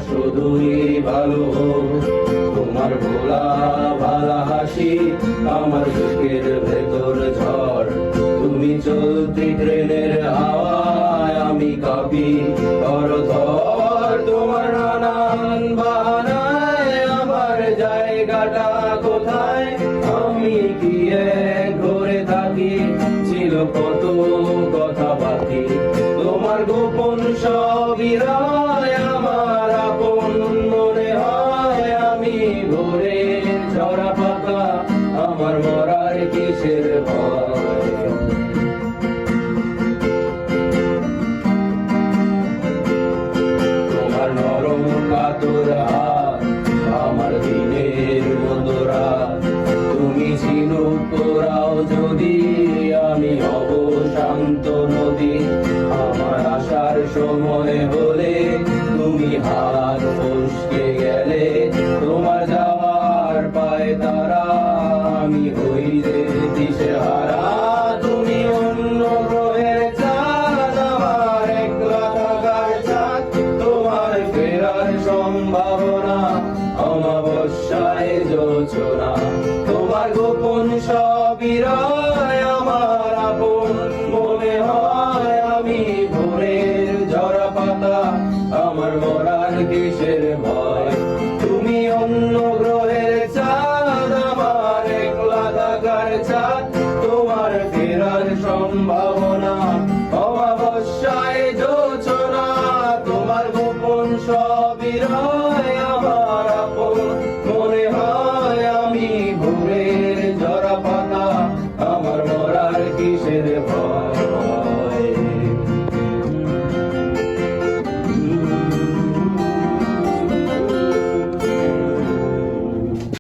শুধুই ভালো। তোমার ভোলা ভালা হাসি আমার বুকের ভেতর ঝড়। তুমি চলতি ট্রেনের হাওয়ায় আমি কাঁপি থরথর। তোমার নানান বাহানায় আমার জায়গাটা কোথায়, আমি কি এক ঘরে থাকি, ছিল কত কথা বাকি। তোমার গোপন সব ইরায় আমার আপন মনে হয়, আমি ভোরে ঝরা পাতা আমার মরার কিসের ভয়। তোমার নরম কাতর হাত আমার দিনের মতো রাত। তুমি ঝিনুক পোড়াও যদি আমি হব শান্ত নদী। আমার আসার সময় হলে তুমি হাত ফসকে গেলে, তোমার যাওয়ার পায় তারা আমি হই যে দিশেহারা। তুমি অন্য গ্রহের চাঁদ আমার একলা থাকার চাঁদ। তোমার ফেরার সম্ভাবনা অমাবস্যায় জোছনা। তোমার গোপন সব ইরায় আমার আপন মনে হয়, আমি ভোরের ঝরা পাতা আমার মরার কিসের ভয়। তুমি অন্য গ্রহের চাঁদ আমার একলা থাকার চাঁদ। তোমার ফেরার সম্ভাবনা